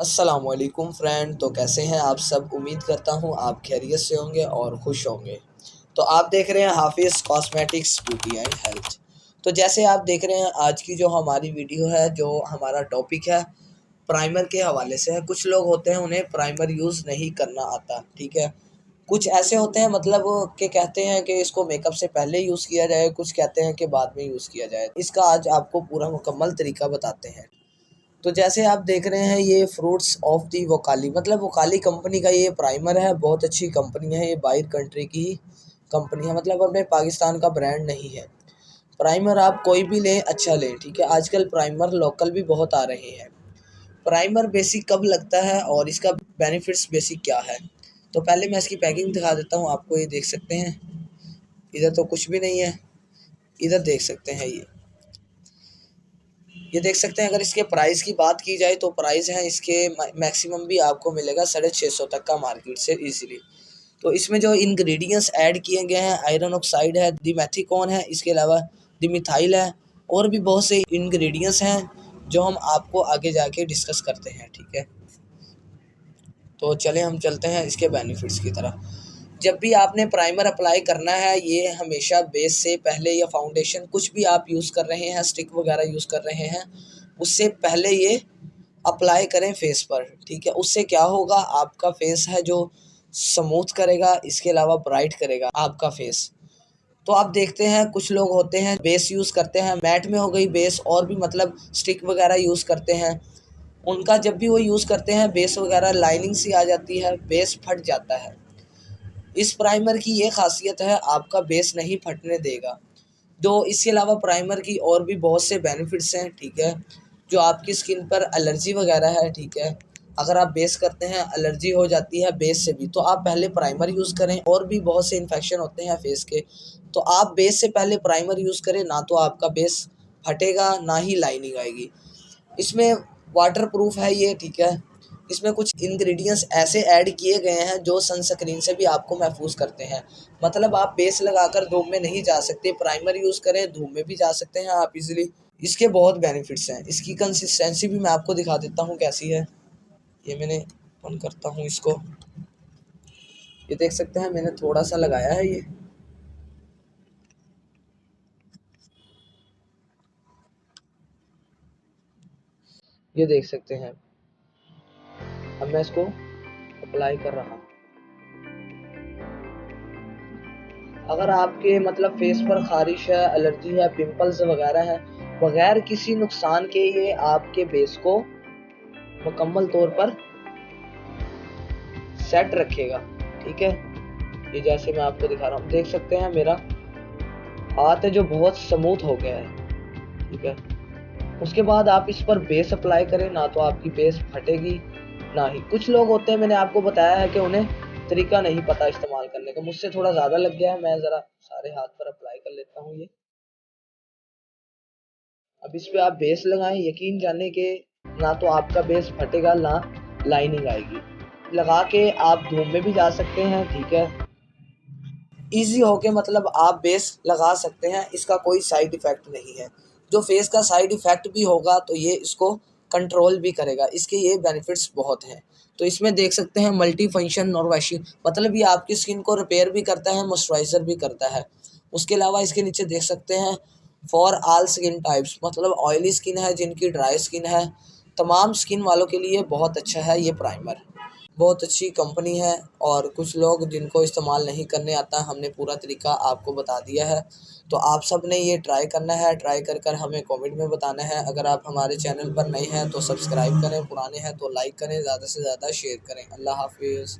अस्सलामुअलैकुम फ्रेंड। तो कैसे हैं आप सब? उम्मीद करता हूँ आप खैरियत से होंगे और खुश होंगे। तो आप देख रहे हैं हाफिज़ कॉस्मेटिक्स ब्यूटी एंड हेल्थ। तो जैसे आप देख रहे हैं आज की जो हमारी वीडियो है, जो हमारा टॉपिक है प्राइमर के हवाले से है। कुछ लोग होते हैं उन्हें प्राइमर यूज़ नहीं करना आता, ठीक है। कुछ ऐसे होते हैं मतलब कि कहते हैं कि इसको मेकअप से पहले यूज़ किया जाए, कुछ कहते हैं कि बाद में यूज़ किया जाए। इसका आज आपको पूरा मुकम्मल तरीका बताते हैं। तो जैसे आप देख रहे हैं ये फ्रूट्स ऑफ दी वोकाली, मतलब वोकाली कंपनी का ये प्राइमर है। बहुत अच्छी कंपनी है, ये बाहर कंट्री की कंपनी है, मतलब अपने पाकिस्तान का ब्रांड नहीं है। प्राइमर आप कोई भी लें, अच्छा लें, ठीक है। आजकल प्राइमर लोकल भी बहुत आ रहे हैं। प्राइमर बेसिक कब लगता है और इसका बेनिफिट्स बेसिक क्या है? तो पहले मैं इसकी पैकिंग दिखा देता हूँ आपको। ये देख सकते हैं, इधर तो कुछ भी नहीं है, इधर देख सकते हैं ये देख सकते हैं। अगर इसके प्राइस की बात की जाए तो प्राइस है इसके मैक्सिमम भी आपको मिलेगा 650 तक का मार्केट से इजीली। तो इसमें जो इंग्रेडिएंट्स ऐड किए गए हैं, आयरन ऑक्साइड है, दिमेथिकॉन है, इसके अलावा दिमिथाइल है, और भी बहुत से इंग्रेडिएंट्स हैं जो हम आपको आगे जाके डिस्कस करते हैं, ठीक है। तो चलें हम चलते हैं इसके बेनिफिट्स की तरफ। जब भी आपने प्राइमर अप्लाई करना है, ये हमेशा बेस से पहले या फाउंडेशन कुछ भी आप यूज़ कर रहे हैं, स्टिक वगैरह यूज़ कर रहे हैं, उससे पहले ये अप्लाई करें फेस पर, ठीक है। उससे क्या होगा, आपका फेस है जो स्मूथ करेगा, इसके अलावा ब्राइट करेगा आपका फेस। तो आप देखते हैं कुछ लोग होते हैं बेस यूज़ करते हैं, मैट में हो गई बेस, और भी मतलब स्टिक वगैरह यूज़ करते हैं। उनका जब भी वो यूज़ करते हैं बेस वगैरह लाइनिंग सी आ जाती है, बेस फट जाता है। इस प्राइमर की ये खासियत है, आपका बेस नहीं फटने देगा। तो इसके अलावा प्राइमर की और भी बहुत से बेनिफिट्स हैं, ठीक है। जो आपकी स्किन पर एलर्जी वगैरह है, ठीक है, अगर आप बेस करते हैं एलर्जी हो जाती है बेस से भी, तो आप पहले प्राइमर यूज़ करें। और भी बहुत से इन्फेक्शन होते हैं फेस के, तो आप बेस से पहले प्राइमर यूज़ करें, ना तो आपका बेस फटेगा ना ही लाइनिंग आएगी। इसमें वाटर प्रूफ है ये, ठीक है। इसमें कुछ इंग्रेडिएंट्स ऐसे ऐड किए गए हैं जो सनस्क्रीन से भी आपको महफूज करते हैं। मतलब आप बेस लगाकर धूप में नहीं जा सकते, प्राइमर यूज़ करें धूप में भी जा सकते हैं आप इजीली। इसके बहुत बेनिफिट्स हैं। इसकी कंसिस्टेंसी भी मैं आपको दिखा देता हूँ कैसी है। ये मैंने ऑन करता हूँ इसको, ये देख सकते हैं मैंने थोड़ा सा लगाया है ये देख सकते हैं। अब मैं इसको अप्लाई कर रहा हूँ। अगर आपके मतलब फेस पर खारिश है, एलर्जी है, पिंपल्स वगैरह है, बगैर किसी नुकसान के ये आपके बेस को मुकम्मल तौर पर सेट रखेगा, ठीक है। ये जैसे मैं आपको दिखा रहा हूँ, देख सकते हैं मेरा हाथ है जो बहुत स्मूथ हो गया है, ठीक है। उसके बाद आप इस पर बेस अप्लाई करें, ना तो आपकी बेस फटेगी ना ही। कुछ लोग होते हैं, मैंने आपको बताया है कि उन्हें तरीका नहीं पता इस्तेमाल करने का। मुझसे थोड़ा ज़्यादा लग गया है, मैं ज़रा सारे हाथ पर अप्लाई कर लेता हूँ ये। अब इस पे आप बेस लगाएं, यकीन जाने के ना तो आपका बेस फटेगा ना लाइनिंग आएगी। लगा के आप धूप में भी जा सकते हैं, ठीक है। इजी हो के मतलब आप बेस लगा सकते हैं, इसका कोई साइड इफ़ेक्ट नहीं है। जो फेस का साइड इफ़ेक्ट भी होगा तो ये इसको कंट्रोल भी करेगा। इसके ये बेनिफिट्स बहुत हैं। तो इसमें देख सकते हैं मल्टी फंक्शन नॉर्वेशिंग, मतलब ये आपकी स्किन को रिपेयर भी करता है, मॉइस्चराइज़र भी करता है। उसके अलावा इसके नीचे देख सकते हैं फॉर ऑल स्किन टाइप्स, मतलब ऑयली स्किन है, जिनकी ड्राई स्किन है, तमाम स्किन वालों के लिए बहुत अच्छा है ये प्राइमर। बहुत अच्छी कंपनी है। और कुछ लोग जिनको इस्तेमाल नहीं करने आता, हमने पूरा तरीका आपको बता दिया है। तो आप सब ने ये ट्राई करना है, ट्राई कर कर हमें कमेंट में बताना है। अगर आप हमारे चैनल पर नए हैं तो सब्सक्राइब करें, पुराने हैं तो लाइक करें, ज़्यादा से ज़्यादा शेयर करें। अल्लाह हाफिज़।